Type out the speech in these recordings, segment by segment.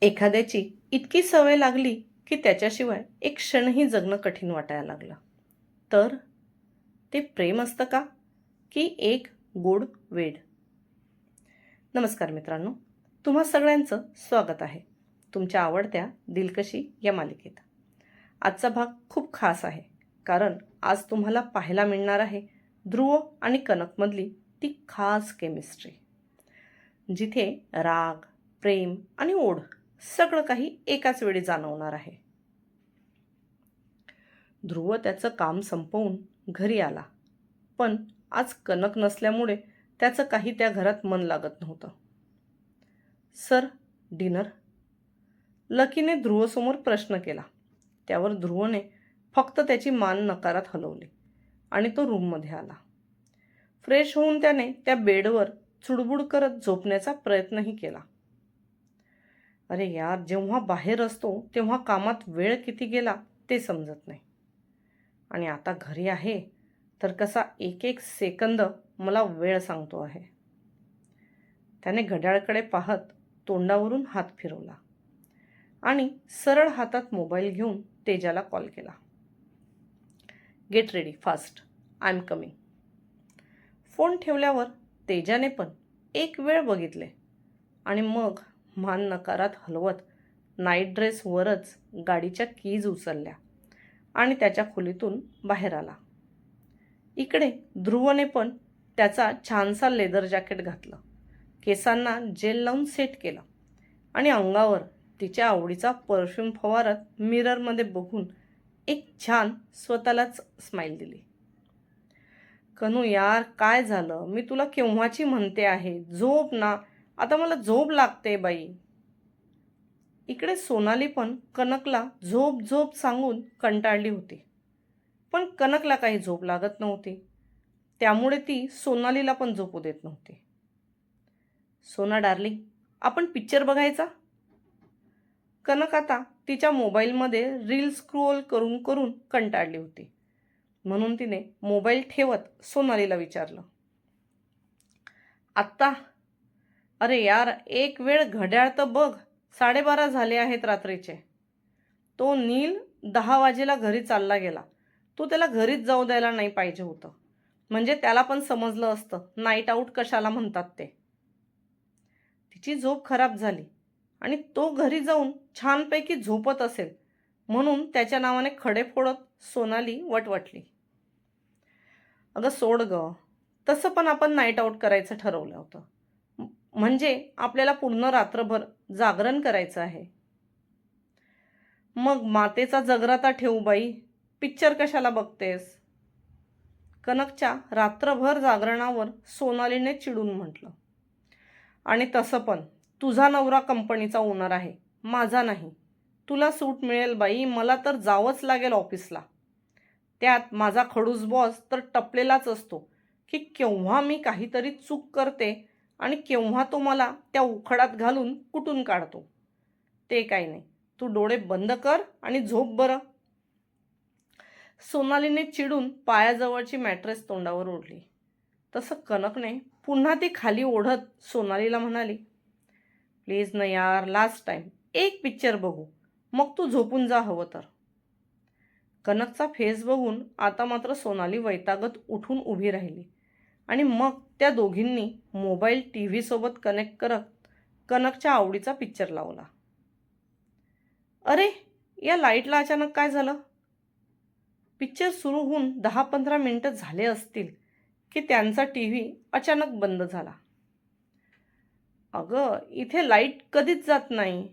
एखाद्याची इतकी सवय लागली की त्याच्याशिवाय एक क्षणही जगणं कठीण वाटायला लागलं. तर ते प्रेम असतं का, की एक गोड वेड? नमस्कार मित्रांनो, तुम्हा सगळ्यांचं स्वागत आहे तुमच्या आवडत्या दिलकशी या मालिकेत. आजचा भाग खूप खास आहे, कारण आज तुम्हाला पाहायला मिळणार आहे ध्रुव आणि कनकमधली ती खास केमिस्ट्री, जिथे राग, प्रेम आणि ओढ सगळं काही एकाच वेळी जाणवणार आहे. ध्रुव त्याचं काम संपवून घरी आला, पण आज कनक नसल्यामुळे त्याचं काही त्या घरात मन लागत नव्हतं. Sir, dinner? लकीने ध्रुवसमोर प्रश्न केला. त्यावर ध्रुवने फक्त त्याची मान नकारात हलवली आणि तो रूममध्ये आला. फ्रेश होऊन त्याने त्या बेडवर चुडबुड करत झोपण्याचा प्रयत्नही केला. अरे यार, जेव्हा बाहेर असतो तेव्हा कामात वेळ किती गेला ते समजत नाही, आणि आता घरी आहे तर कसा एक एक सेकंद मला वेळ सांगतो आहे. त्याने घड्याळकडे पाहत तोंडावरून हात फिरवला आणि सरळ हातात मोबाईल घेऊन तेजाला कॉल केला. Get ready fast, I am coming. Phone ठेवल्यावर तेजाने पण एक वेळ बघितले आणि मग मान नकारात हलवत नाईट ड्रेसवरच गाडीच्या कीज उचलल्या आणि त्याच्या खोलीतून बाहेर आला. इकडे ध्रुवने पण त्याचा छानसा लेदर जॅकेट घातलं, केसांना जेल लावून सेट केलं आणि अंगावर तिच्या आवडीचा परफ्यूम फवारत मिररमध्ये बघून एक छान स्वतःलाच स्माईल दिली. कनू यार, काय झालं? मी तुला केव्हाची म्हणते आहे, झोप ना, आता मला झोप लागते बाई. इकडे सोनाली पण कनकला झोप झोप सांगून कंटाळली होती, पण कनकला काही झोप लागत नव्हती, त्यामुळे ती सोनालीला पण झोपू देत नव्हती. सोना डार्लिंग, आपण पिक्चर बघायचा? कनक आता तिच्या मोबाईलमध्ये रील स्क्रोल करून करून कंटाळली होती, म्हणून तिने मोबाईल ठेवत सोनालीला विचारलं, आत्ता? अरे यार, एक वेळ घड्याळ तर बघ, 12:30 झाले आहेत रात्रीचे. तो नील 10 वाजेला घरी चालला गेला. तू त्याला घरीच जाऊ द्यायला नाही पाहिजे होतं, म्हणजे त्याला पण समजलं असतं नाईट आऊट कशाला म्हणतात ते. तिची झोप खराब झाली आणि तो घरी जाऊन छानपैकी झोपत असेल म्हणून त्याच्या नावाने खडे फोडत सोनाली वटवटली. अगं सोड ग, तसं पण आपण नाईट आऊट करायचं ठरवलं होतं, म्हणजे आपल्याला पूर्ण रात्रभर जागरण करायचं आहे. मग मातेचा जगराता ठेवू बाई, पिक्चर कशाला बघतेस? कनकच्या रात्रभर जागरणावर सोनालीने चिडून म्हटलं. आणि तसं पण तुझा नवरा कंपनीचा ओनर आहे, माझा नाही. तुला सूट मिळेल बाई, मला तर जावंच लागेल ऑफिसला. त्यात माझा खडूस बॉस तर टपलेलाच असतो की केव्हा मी काहीतरी चूक करते आणि केव्हा तो मला त्या उखडात घालून कुटून काढतो. ते काही नाही, तू डोळे बंद कर आणि झोप बरं. सोनालीने चिडून पायाजवळची मॅट्रेस तोंडावर ओढली. तसं कनकने पुन्हा ती खाली ओढत सोनालीला म्हणाली, प्लीज ना यार, लास्ट टाइम एक पिक्चर बघू, मग तू झोपून जा हवं तर. कनकचा फेस बघून आता मात्र सोनाली वैतागत उठून उभी राहिली आणि मग त्या दोघींनी मोबाईल टी व्ही सोबत कनेक्ट करत कनकच्या आवडीचा पिक्चर लावला. अरे, या लाईटला अचानक काय झालं? पिक्चर सुरू होऊन 10-15 मिनिटं झाले असतील की त्यांचा टी व्ही अचानक बंद झाला. अगं, इथे लाईट कधीच जात नाही.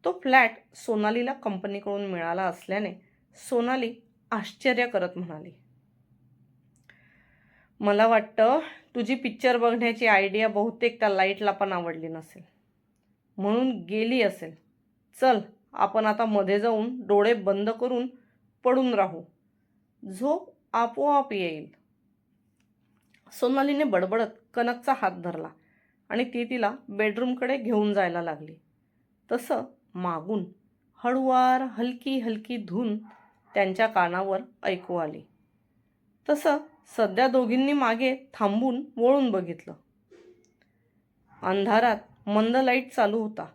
तो फ्लॅट सोनालीला कंपनीकडून मिळाला असल्याने सोनाली आश्चर्य करत म्हणाली, मला वाटतं तुझी पिक्चर बघण्याची आयडिया बहुतेक त्या लाईटला पण आवडली नसेल, म्हणून गेली असेल. चल, आपण आता मध्ये जाऊन डोळे बंद करून पडून राहू, झोप आपोआप येईल. सोनालीने बडबडत कनकचा हात धरला आणि ती तिला बेडरूमकडे घेऊन जायला लागली. तसं मागून हळुवार हलकी हलकी धून त्यांच्या कानावर ऐकू आली. तसं सध्या दोघींनी मागे थांबून वळून बघितलं. अंधारात मंद लाईट चालू होता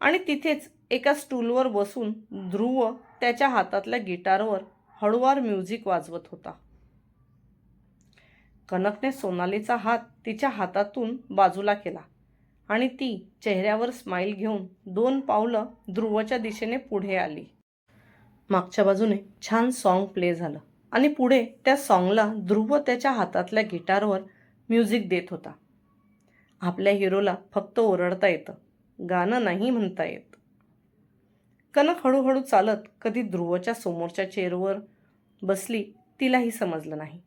आणि तिथेच एका स्टूलवर बसून ध्रुव त्याच्या हातातल्या गिटारवर हळूवार म्युझिक वाजवत होता. कनकने सोनालीचा हात तिच्या हातातून बाजूला केला आणि ती चेहऱ्यावर स्माईल घेऊन 2 पावलं ध्रुवच्या दिशेने पुढे आली. मागच्या बाजूने छान सॉन्ग प्ले झालं आणि पुढे त्या सॉन्गला ध्रुव त्याच्या हातातल्या गिटारवर म्युझिक देत होता. आपल्या हिरोला फक्त ओरडता येतं, गाणं नाही म्हणता येत. कनक हळूहळू चालत कधी ध्रुवच्या समोरच्या चेअरवर बसली तिलाही समजलं नाही.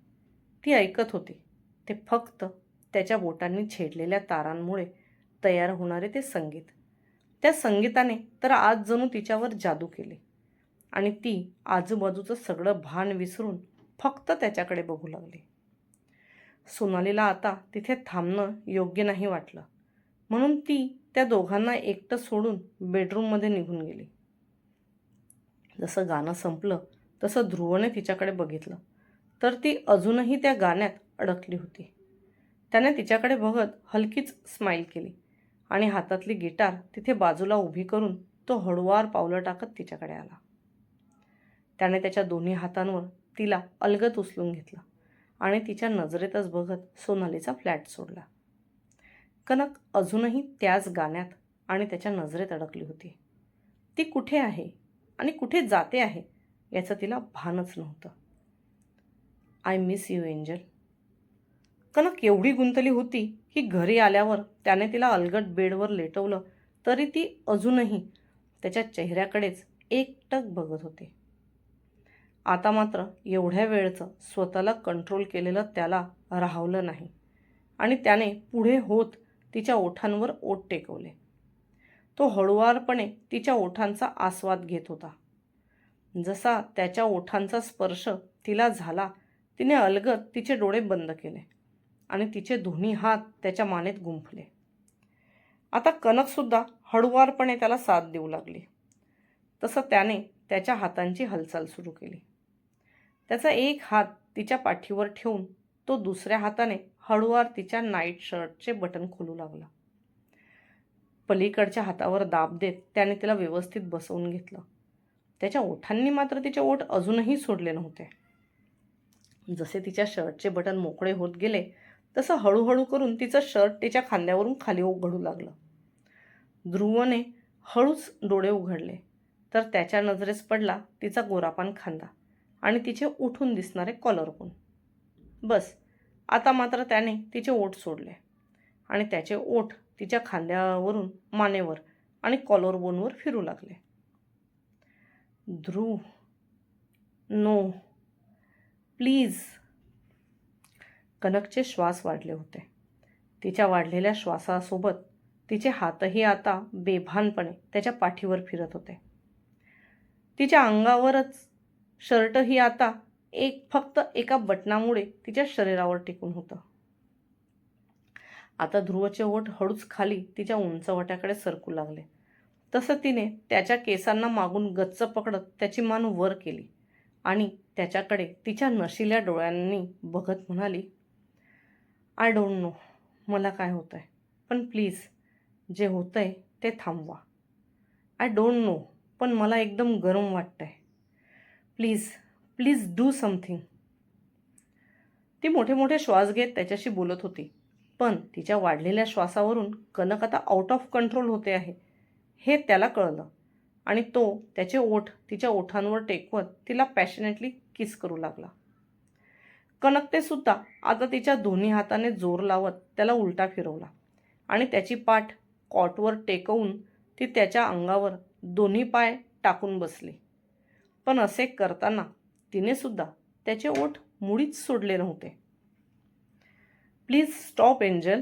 ती ऐकत होती. ते फक्त त्याच्या बोटांनी छेडलेल्या तारांमुळे तयार होणारे ते संगीत. त्या संगीताने तर आज जणू तिच्यावर जादू केली आणि ती आजूबाजूचं सगळं भान विसरून फक्त त्याच्याकडे बघू लागली. सोनालीला आता तिथे थांबणं योग्य नाही वाटलं, म्हणून ती त्या दोघांना एकटं सोडून बेडरूममध्ये निघून गेली. जसं गाणं संपलं तसं ध्रुवने तिच्याकडे बघितलं तर ती अजूनही त्या गाण्यात अडकली होती. त्याने तिच्याकडे बघत हलकीच स्माईल केली आणि हातातली गिटार तिथे बाजूला उभी करून तो हळूवार पावलं टाकत तिच्याकडे आला. त्याने त्याच्या दोन्ही हातांवर तिला अलगद उचलून घेतलं आणि तिच्या नजरेतच बघत सोनालीचा फ्लॅट सोडला. कनक अजूनही त्याच गाण्यात आणि त्याच्या नजरेत अडकली होती. ती कुठे आहे आणि कुठे जाते आहे याचं तिला भानच नव्हतं. I miss you angel. Kanak एवढी गुंतली होती की घरी आल्यावर त्याने तिला अलगद बेडवर लेटवलं तरी ती अजूनही त्याच्या चेहऱ्याकडेच एकटक बघत होती. आता मात्र एवढ्या वेळचं स्वतःला कंट्रोल केलेलं त्याला राहवलं नाही आणि त्याने पुढे होत तिच्या ओठांवर ओठ टेकवले. तो हळुवारपणे तिच्या ओठांचा आस्वाद घेत होता. जसा त्याच्या ओठांचा स्पर्श तिला झाला तिने अलगद तिचे डोळे बंद केले आणि तिचे दोन्ही हात त्याच्या मानेत गुंफले. आता कनकसुद्धा हळुवारपणे त्याला साथ देऊ लागली. तसं त्याने त्याच्या हातांची हालचाल सुरू केली. त्याचा एक हात तिच्या पाठीवर ठेवून तो दुसऱ्या हाताने हळुवार तिच्या नाईट शर्टचे बटन खोलू लागला. पलीकडच्या हातावर दाब देत त्याने तिला व्यवस्थित बसवून घेतलं. त्याच्या ओठांनी मात्र तिचे ओठ अजूनही सोडले नव्हते. जसे तिच्या शर्टचे बटन मोकळे होत गेले तसं हळूहळू करून तिचं शर्ट तिच्या खांद्यावरून खाली घडू लागलं. ध्रुवने हळूच डोळे उघडले तर त्याच्या नजरेस पडला तिचा गोरापान खांदा आणि तिचे उठून दिसणारे कॉलरबोन. बस आता मात्र त्याने तिचे ओठ सोडले आणि त्याचे ओठ तिच्या खांद्यावरून मानेवर आणि कॉलरबोनवर फिरू लागले. ध्रुव, नो प्लीज. कनकचे श्वास वाढले होते. तिच्या वाढलेल्या श्वासासोबत तिचे हातही आता बेभानपणे त्याच्या पाठीवर फिरत होते. तिच्या अंगावरच शर्टही आता फक्त एका बटनामुळे तिच्या शरीरावर टिकून होतं. आता ध्रुवचे ओठ हळूच खाली तिच्या उंचवट्याकडे सरकू लागले. तसं तिने त्याच्या केसांना मागून गच्च पकडत त्याची मान वर केली आणि त्याच्याकडे तिच्या नशिल्या डोळ्यांनी बघत म्हणाली, आय डोंट नो मला काय होतंय, पण प्लीज जे होतंय ते थांबवा. आय डोंट नो पण मला एकदम गरम वाटतंय. Please please do something. ती मोठे मोठे श्वास घेत त्याच्याशी बोलत होती, पण तिच्या वाढलेल्या श्वासावरून कनक आता आउट ऑफ कंट्रोल होते आहे हे त्याला कळलं आणि तो त्याचे ओठ तिच्या ओठांवर टेकवत तिला पॅशनेटली किस करू लागला. कनकने सुद्धा आता तिच्या दोन्ही हाताने जोर लावत त्याला उलटा फिरवला आणि त्याची पाठ कॉटवर टेकवून ती त्याच्या अंगावर दोन्ही पाय टाकून बसली. पण असे करताना तिने सुद्धा त्याचे ओठ मुळीच सोडले नव्हते. Please stop angel.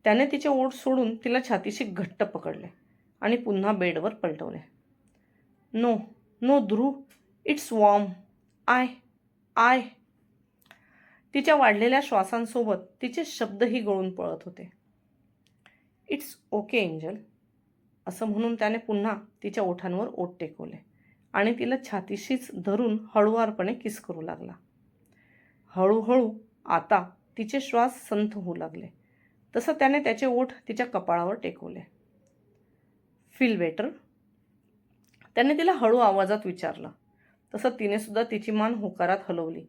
त्याने तिचे ओठ सोडून तिला छातीशी घट्ट पकडले आणि पुन्हा बेडवर पलटवले. No no Dhruv, it's warm. आय. तिच्या वाढलेल्या श्वासांसोबत तिचे शब्दही गळून पळत होते. It's okay angel. असं म्हणून त्याने पुन्हा तिच्या ओठांवर ओठ टेकवले आणि तिला छातीशीच धरून हळुवारपणे किस करू लागला. हळूहळू आता तिचे श्वास संथ होऊ लागले. तसं त्याने त्याचे ओठ तिच्या कपाळावर टेकवले. Feel better? त्याने तिला हळू आवाजात विचारलं. तसं तिने सुद्धा तिची मान होकारात हलवली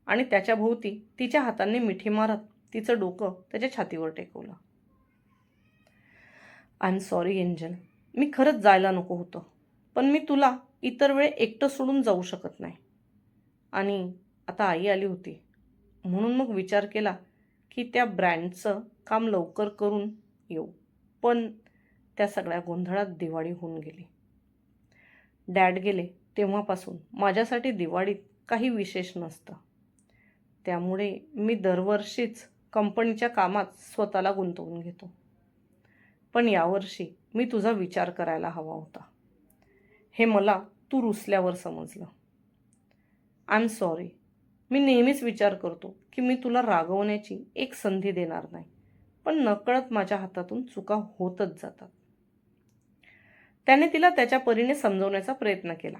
आणि त्याच्या भोवती तिच्या हातांनी मिठी मारत तिचं डोकं त्याच्या छातीवर टेकवलं. आय एम सॉरी एंजल, मी खरंच जायला नको होतं, पण मी तुला इतर वेळे एकटं सोडून जाऊ शकत नाही. आणि आता आई आली होती म्हणून मग विचार केला की त्या ब्रँडचं काम लवकर करून येऊ. पण त्या सगळ्या गोंधळात दिवाळी होऊन गेली. डॅड गेले तेव्हापासून माझ्यासाठी दिवाळीत काही विशेष नसतं. त्यामुळे मी दरवर्षीच कंपनीच्या कामात स्वतःला गुंतवून घेतो. पण यावर्षी मी तुझा विचार करायला हवा होता. हे मला तू रुसल्यावर समजलं. I am sorry. मी नेहमीच विचार करतो की मी तुला रागवण्याची एक संधी देणार नाही, पण नकळत माझ्या हातातून चुका होतच जातात. त्याने तिला त्याच्या परीने समजवण्याचा प्रयत्न केला.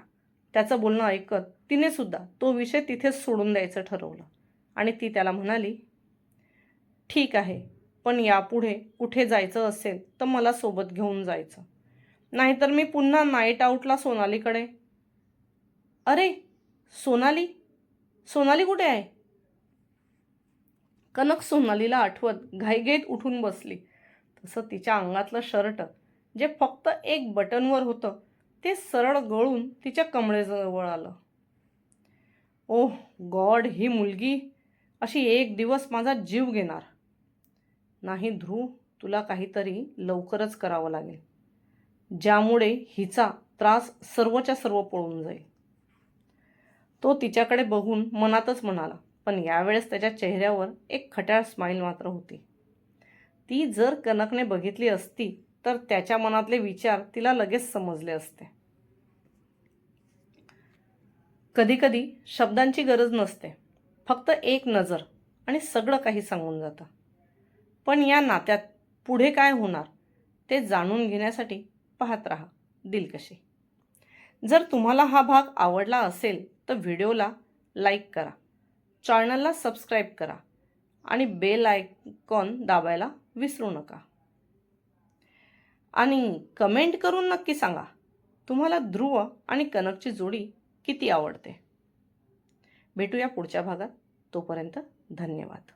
त्याचं बोलणं ऐकत तिने सुद्धा तो विषय तिथेच सोडून द्यायचं ठरवलं आणि ती त्याला म्हणाली, ठीक आहे, पण यापुढे कुठे जायचं असेल तर मला सोबत घेऊन जायचं, नाहीतर मी पुन्हा नाईट आऊटला सोनालीकडे. अरे सोनाली, सोनाली कुठे आहे? कनक सोनालीला आठवत घाईघाईत उठून बसली. तसं तिच्या अंगातलं शर्ट जे फक्त एक बटनवर होतं ते सरळ गळून तिच्या कमरेजवळ आलं. ओह गॉड, ही मुलगी अशी एक दिवस माझा जीव घेणार. नाही ध्रुव, तुला काहीतरी लवकरच करावं लागेल, ज्यामुळे हिचा त्रास सर्वच्या सर्व पळून जाईल. तो तिच्याकडे बघून मनातच म्हणाला, पण यावेळेस त्याच्या चेहऱ्यावर एक खट्याळ स्माईल मात्र होती. ती जर कनकने बघितली असती तर त्याच्या मनातले विचार तिला लगेच समजले असते. कधीकधी शब्दांची गरज नसते, फक्त एक नजर आणि सगळं काही सांगून जातं. पण या नात्यात पुढे काय होणार ते जाणून घेण्यासाठी पाहत राहा दिलकशी. जर तुम्हाला हा भाग आवडला असेल तर व्हिडिओला लाईक करा, चॅनलला सबस्क्राईब करा आणि बेल आयकॉन दाबायला विसरू नका. आणि कमेंट करून नक्की सांगा तुम्हाला ध्रुव आणि कनकची जोडी किती आवडते. भेटूया पुढच्या भागात. तोपर्यंत धन्यवाद.